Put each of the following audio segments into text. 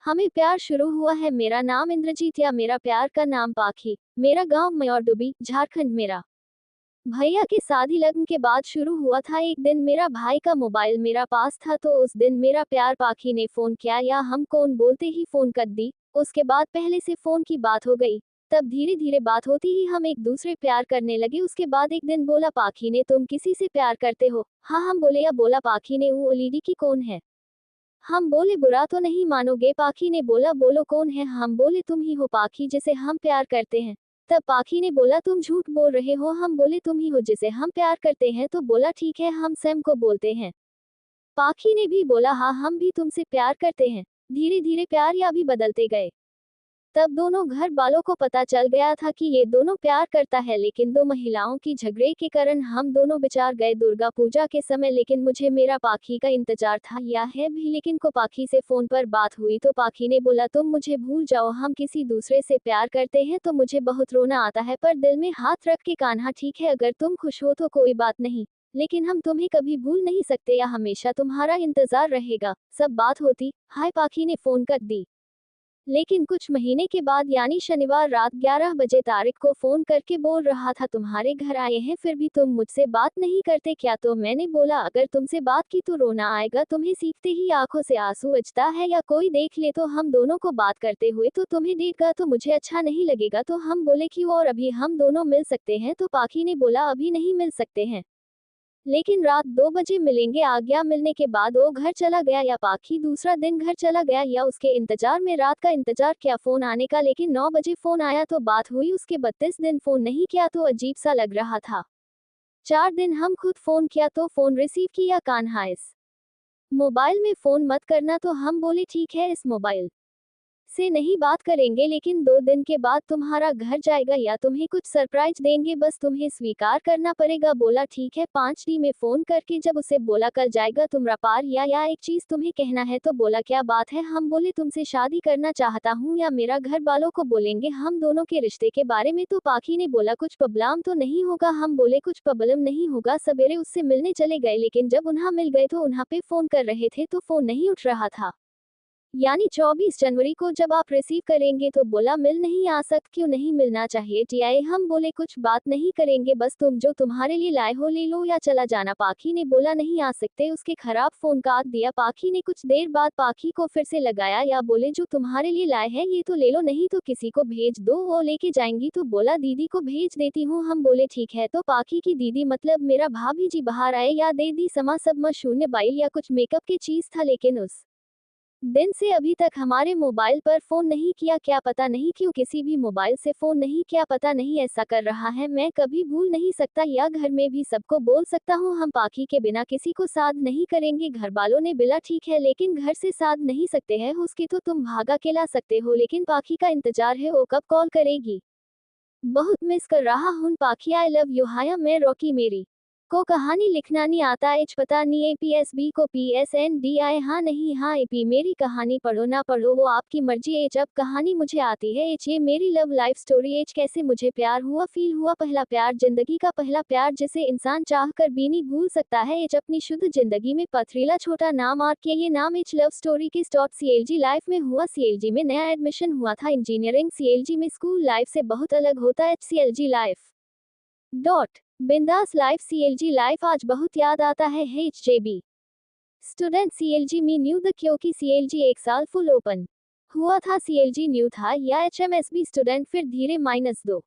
हमें प्यार शुरू हुआ है। मेरा नाम इंद्रजीत या मेरा प्यार का नाम पाखी। मेरा गांव मयोरडुबी, झारखंड। मेरा भैया की शादी लगन के बाद शुरू हुआ था। एक दिन मेरा भाई का मोबाइल मेरा पास था तो उस दिन मेरा प्यार पाखी ने फोन किया या हम कौन बोलते ही फोन कर दी। उसके बाद पहले से फोन की बात हो गई। तब धीरे धीरे बात होती ही हम एक दूसरे प्यार करने लगे। उसके बाद एक दिन बोला पाखी ने तुम किसी से प्यार करते हो? हाँ हम बोले। या बोला पाखी ने वो ओलीडी की कौन है? हम बोले बुरा तो नहीं मानोगे? पाखी ने बोला बोलो कौन है? हम बोले तुम ही हो पाखी जिसे हम प्यार करते हैं। तब पाखी ने बोला तुम झूठ बोल रहे हो। हम बोले तुम ही हो जिसे हम प्यार करते हैं। तो बोला ठीक है हम सैम को बोलते हैं। पाखी ने भी बोला हाँ हम भी तुमसे प्यार करते हैं। धीरे धीरे प्यार या भी बदलते गए। तब दोनों घर वालों को पता चल गया था कि ये दोनों प्यार करता है। लेकिन दो महिलाओं की झगड़े के कारण हम दोनों विचार गए दुर्गा पूजा के समय। लेकिन मुझे मेरा पाखी का इंतजार था या है भी। लेकिन को पाखी से फोन पर बात हुई तो पाखी ने बोला तुम मुझे भूल जाओ, हम किसी दूसरे से प्यार करते हैं। तो मुझे बहुत रोना आता है पर दिल में हाथ रख के कान्हा ठीक है अगर तुम खुश हो तो कोई बात नहीं, लेकिन हम तुम्हें कभी भूल नहीं सकते या हमेशा तुम्हारा इंतजार रहेगा। सब बात होती हाय पाखी ने फोन कर दी। लेकिन कुछ महीने के बाद यानी शनिवार रात 11 बजे तारिक को फोन करके बोल रहा था तुम्हारे घर आए हैं फिर भी तुम मुझसे बात नहीं करते क्या? तो मैंने बोला अगर तुमसे बात की तो रोना आएगा, तुम्हें सीखते ही आंखों से आंसू बचता है या कोई देख ले तो हम दोनों को बात करते हुए तो तुम्हें देखगा तो मुझे अच्छा नहीं लगेगा। तो हम बोले क्यों और अभी हम दोनों मिल सकते हैं? तो पाखी ने बोला अभी नहीं मिल सकते हैं, लेकिन रात 2 बजे मिलेंगे। आज्ञा मिलने के बाद वो घर चला गया या पाखी दूसरा दिन घर चला गया या उसके इंतजार में रात का इंतजार किया फोन आने का। लेकिन 9 बजे फोन आया तो बात हुई। उसके 32 दिन फोन नहीं किया तो अजीब सा लग रहा था। 4 दिन हम खुद फोन किया तो फोन रिसीव किया कान्हा इस मोबाइल में फोन मत करना। तो हम बोले ठीक है इस मोबाइल से नहीं बात करेंगे, लेकिन 2 दिन के बाद तुम्हारा घर जाएगा या तुम्हें कुछ सरप्राइज देंगे, बस तुम्हें स्वीकार करना पड़ेगा। बोला ठीक है। 5D में फोन करके जब उसे बोला कल जाएगा तुम्हारा पार या एक चीज तुम्हें कहना है। तो बोला क्या बात है? हम बोले तुमसे शादी करना चाहता हूँ या मेरा घर वालों को बोलेंगे हम दोनों के रिश्ते के बारे में। तो पाखी ने बोला कुछ प्रॉब्लम तो नहीं होगा? हम बोले कुछ प्रॉब्लम नहीं होगा। सवेरे उससे मिलने चले गए लेकिन जब उन्हें मिल गए तो उन्हें पे फोन कर रहे थे तो फोन नहीं उठ रहा था। यानी 24 जनवरी को जब आप रिसीव करेंगे तो बोला मिल नहीं आ सकते? क्यों नहीं मिलना चाहिए टीआई? हम बोले कुछ बात नहीं करेंगे, बस तुम जो तुम्हारे लिए लाए हो ले लो या चला जाना। पाखी ने बोला नहीं आ सकते, उसके खराब फोन काट दिया। पाखी ने कुछ देर बाद पाखी को फिर से लगाया या बोले जो तुम्हारे लिए लाए हैं ये तो ले लो, नहीं तो किसी को भेज दो वो लेके जाएंगी। तो बोला दीदी को भेज देती हूँ। हम बोले ठीक है। तो पाखी की दीदी मतलब मेरा भाभी जी बाहर आए या दे दी समा सब शून्य बाइल या कुछ मेकअप की चीज था। लेकिन उस दिन से अभी तक हमारे मोबाइल पर फोन नहीं किया। क्या पता नहीं क्यों किसी भी मोबाइल से फोन नहीं किया, पता नहीं ऐसा कर रहा है। मैं कभी भूल नहीं सकता या घर में भी सबको बोल सकता हूँ हम पाखी के बिना किसी को साथ नहीं करेंगे। घर वालों ने बोला ठीक है लेकिन घर से साथ नहीं सकते हैं उसकी तो तुम भागा के ला सकते हो, लेकिन पाखी का इंतजार है वो कब कॉल करेगी। बहुत मिस कर रहा हूँ पाखी, आई लव यू। हाया मैं रॉकी, मेरी को कहानी लिखना नहीं आता एच पता नहीं APSB को PSNDI हाँ नहीं हाँ AP मेरी कहानी पढ़ो ना पढ़ो वो आपकी मर्जी एच अब कहानी मुझे आती है एच ये मेरी लव लाइफ स्टोरी एच कैसे मुझे प्यार हुआ फील हुआ पहला प्यार जिंदगी का पहला प्यार जिसे इंसान चाह कर भी नहीं भूल सकता है एच अपनी शुद्ध जिंदगी में पथरीला छोटा नाम आर के ये नाम एच लव स्टोरी की स्टॉप CLG लाइफ में हुआ। CLG में नया एडमिशन हुआ था इंजीनियरिंग। CLG में स्कूल लाइफ से बहुत अलग होता है CLG लाइफ डॉट बिंदास लाइफ। CLG लाइफ आज बहुत याद आता है HJB स्टूडेंट CLG में न्यू द क्योंकि CLG एक साल फुल ओपन हुआ था। CLG न्यू था या HMSB स्टूडेंट फिर धीरे -2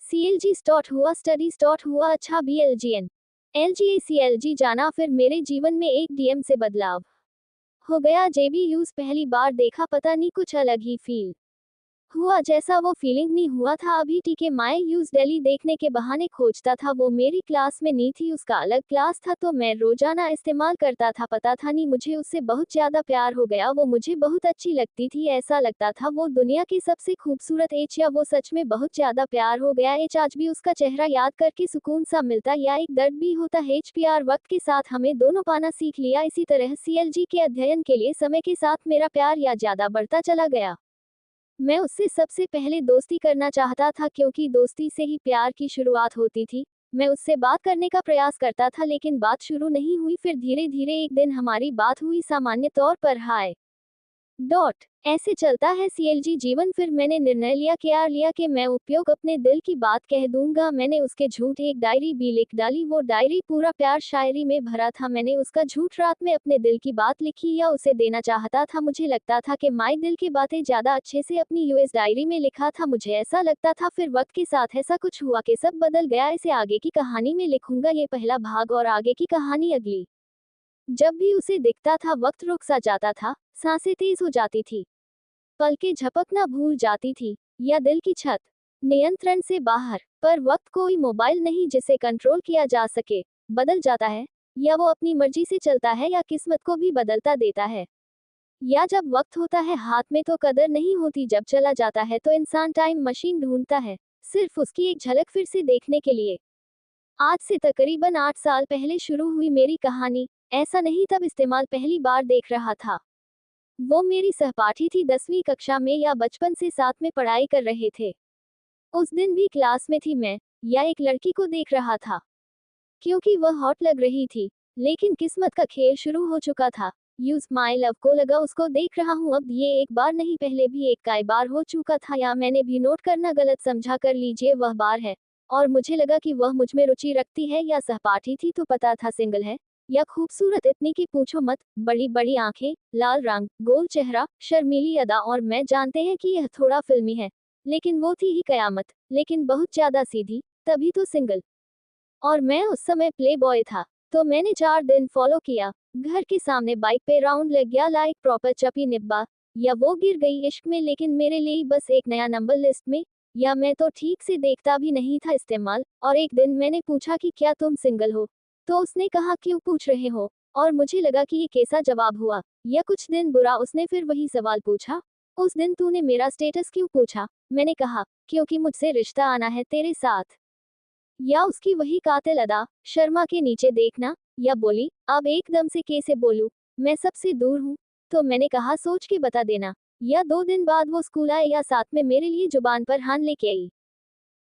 CLG स्टार्ट हुआ स्टडी स्टार्ट हुआ अच्छा BLGN LGA CLG जाना फिर मेरे जीवन में एक DM से बदलाव हो गया। JB यूज पहली बार देखा पता नहीं कुछ अलग ही फील हुआ जैसा वो फीलिंग नहीं हुआ था अभी टीके माई यूज डेली देखने के बहाने खोजता था। वो मेरी क्लास में नहीं थी, उसका अलग क्लास था तो मैं रोजाना इस्तेमाल करता था। पता था नहीं मुझे उससे बहुत ज्यादा प्यार हो गया। वो मुझे बहुत अच्छी लगती थी, ऐसा लगता था वो दुनिया की सबसे खूबसूरत एच या वो सच में बहुत ज्यादा प्यार हो गया एच। आज भी उसका चेहरा याद करके सुकून सा मिलता या एक दर्द भी होता है HPR वक्त के साथ हमें दोनों पाना सीख लिया। इसी तरह CLG के अध्ययन के लिए समय के साथ मेरा प्यार या ज्यादा बढ़ता चला गया। मैं उससे सबसे पहले दोस्ती करना चाहता था क्योंकि दोस्ती से ही प्यार की शुरुआत होती थी। मैं उससे बात करने का प्रयास करता था लेकिन बात शुरू नहीं हुई। फिर धीरे धीरे एक दिन हमारी बात हुई, सामान्य तौर पर हाय ऐसे चलता है CLG जीवन। फिर मैंने निर्णय लिया कि मैं उपयोग अपने दिल की बात कह दूंगा। मैंने उसके झूठ एक डायरी भी लिख डाली। वो डायरी पूरा प्यार शायरी में भरा था। मैंने उसका झूठ रात में अपने दिल की बात लिखी या उसे देना चाहता था। मुझे लगता था कि माई दिल की बातें ज्यादा अच्छे से अपनी US डायरी में लिखा था, मुझे ऐसा लगता था। फिर वक्त के साथ ऐसा कुछ हुआ कि सब बदल गया। इसे आगे की कहानी में लिखूंगा, ये पहला भाग और आगे की कहानी अगली। जब भी उसे दिखता था वक्त रुक सा जाता था, सांसें तेज हो जाती थी, पलकें झपकना भूल जाती थी, या दिल की छत नियंत्रण से बाहर। पर वक्त कोई मोबाइल नहीं जिसे कंट्रोल किया जा सके। बदल जाता है, या वो अपनी मर्जी से चलता है, या किस्मत को भी बदलता देता है। या जब वक्त होता है हाथ में तो कदर नहीं होती, जब चला जाता है तो इंसान टाइम मशीन ढूंढता है, सिर्फ उसकी एक झलक फिर से देखने के लिए। आज से तकरीबन 8 साल पहले शुरू हुई मेरी कहानी। ऐसा नहीं तब इस्तेमाल पहली बार देख रहा था। वो मेरी सहपाठी थी 10वीं कक्षा में, या बचपन से साथ में पढ़ाई कर रहे थे। उस दिन भी क्लास में थी मैं, या एक लड़की को देख रहा था क्योंकि वह हॉट लग रही थी। लेकिन किस्मत का खेल शुरू हो चुका था। यूज माई लव को लगा उसको देख रहा हूँ। अब ये एक बार नहीं, पहले भी एक कई बार हो चुका था, या मैंने भी नोट करना गलत समझा। कर लीजिए वह बार है, और मुझे लगा कि वह मुझ में रुचि रखती है। या सहपाठी थी तो पता था सिंगल है। या खूबसूरत इतनी कि पूछो मत, बड़ी बड़ी आंखें, लाल रंग, गोल चेहरा, शर्मीली अदा, और मैं जानते हैं कि यह थोड़ा फिल्मी है, लेकिन वो थी ही कयामत। लेकिन बहुत ज्यादा सीधी, तभी तो सिंगल। और मैं उस समय प्ले बॉय था। तो मैंने 4 दिन फॉलो किया। घर के सामने बाइक पे राउंड लग गया लाइक प्रॉपर चपी निब्बा। या वो गिर गई इश्क में, लेकिन मेरे लिए बस एक नया नंबर लिस्ट में। या मैं तो ठीक से देखता भी नहीं था इस्तेमाल। और एक दिन मैंने पूछा कि क्या तुम सिंगल हो? तो उसने कहा क्यों पूछ रहे हो? और मुझे लगा कि ये कैसा जवाब हुआ। या कुछ दिन बुरा, उसने फिर वही सवाल पूछा, उस दिन तूने मेरा स्टेटस क्यों पूछा? मैंने कहा क्योंकि मुझसे रिश्ता आना है तेरे साथ। या उसकी वही कातिल अदा, शर्मा के नीचे देखना। या बोली अब एकदम से कैसे बोलूं, मैं सबसे दूर हूं। तो मैंने कहा सोच के बता देना। या 2 दिन बाद वो स्कूल आए, या साथ में मेरे लिए जुबान पर हान लेके आई।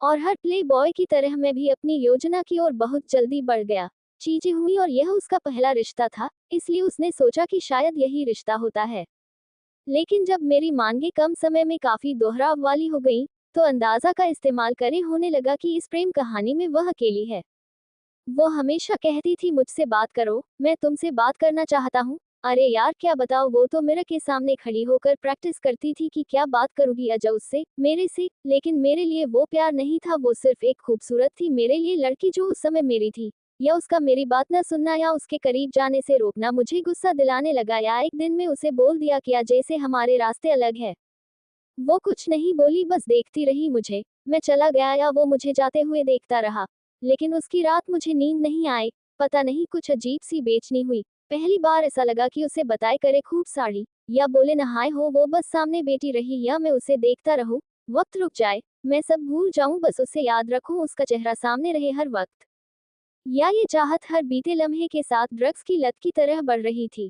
और हर प्ले बॉय की तरह मैं भी अपनी योजना की ओर बहुत जल्दी बढ़ गया। चीजें हुई और यह उसका पहला रिश्ता था, इसलिए उसने सोचा कि शायद यही रिश्ता होता है। लेकिन जब मेरी मांगे कम समय में काफी दोहराव वाली हो गई, तो अंदाजा का इस्तेमाल करे होने लगा कि इस प्रेम कहानी में वह अकेली है। वो हमेशा कहती थी मुझसे बात करो, मैं तुमसे बात करना चाहता हूँ। अरे यार क्या बताओ, वो तो मिरर के सामने खड़ी होकर प्रैक्टिस करती थी कि क्या बात करूंगी अजा उससे, मेरे से। लेकिन मेरे लिए वो प्यार नहीं था, वो सिर्फ एक खूबसूरत थी मेरे लिए लड़की जो उस समय मेरी थी। या उसका मेरी बात न सुनना या उसके करीब जाने से रोकना मुझे गुस्सा दिलाने लगा। या एक दिन में उसे बोल दिया किया जैसे हमारे रास्ते अलग है। वो कुछ नहीं बोली, बस देखती रही मुझे। मैं चला गया या वो मुझे जाते हुए देखता रहा। लेकिन उसकी रात मुझे नींद नहीं आई। पता नहीं कुछ अजीब सी बेचैनी हुई। पहली बार ऐसा लगा कि उसे बताए करे खूब साड़ी, या बोले नहाए हो, वो बस सामने बैठी रही, या मैं उसे देखता रहूं, वक्त रुक जाए, मैं सब भूल जाऊं, बस उसे याद रखूं, उसका चेहरा सामने रहे हर वक्त। या ये चाहत हर बीते लम्हे के साथ ड्रग्स की लत की तरह बढ़ रही थी।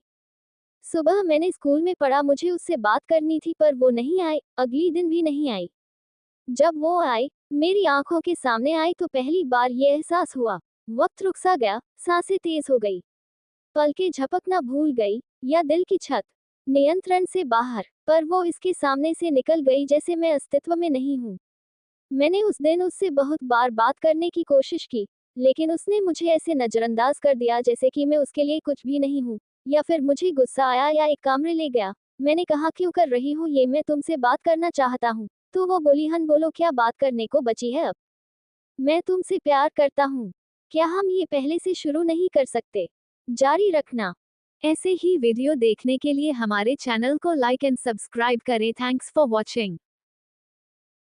सुबह मैंने स्कूल में पढ़ा मुझे उससे बात करनी थी, पर वो नहीं आई, अगली दिन भी नहीं आई। जब वो आई, मेरी आंखों के सामने आई, तो पहली बार ये एहसास हुआ, वक्त रुक सा गया, सांसें तेज हो गई, पलकें झपकना भूल गई, या दिल की छत नियंत्रण से बाहर। पर वो इसके सामने से निकल गई जैसे मैं अस्तित्व में नहीं हूँ। मैंने उस दिन उससे बहुत बार बात करने की कोशिश की, लेकिन उसने मुझे ऐसे नजरअंदाज कर दिया जैसे कि मैं उसके लिए कुछ भी नहीं हूँ। या फिर मुझे गुस्सा आया या एक कमरे ले गया। मैंने कहा क्यों कर रही हो ये, मैं तुमसे बात करना चाहता हूँ। तो वो बोली हन बोलो क्या बात करने को बची है अब, मैं तुमसे प्यार करता हूँ, क्या हम ये पहले से शुरू नहीं कर सकते? जारी रखना। ऐसे ही वीडियो देखने के लिए हमारे चैनल को लाइक एंड सब्सक्राइब करें। Thanks for watching.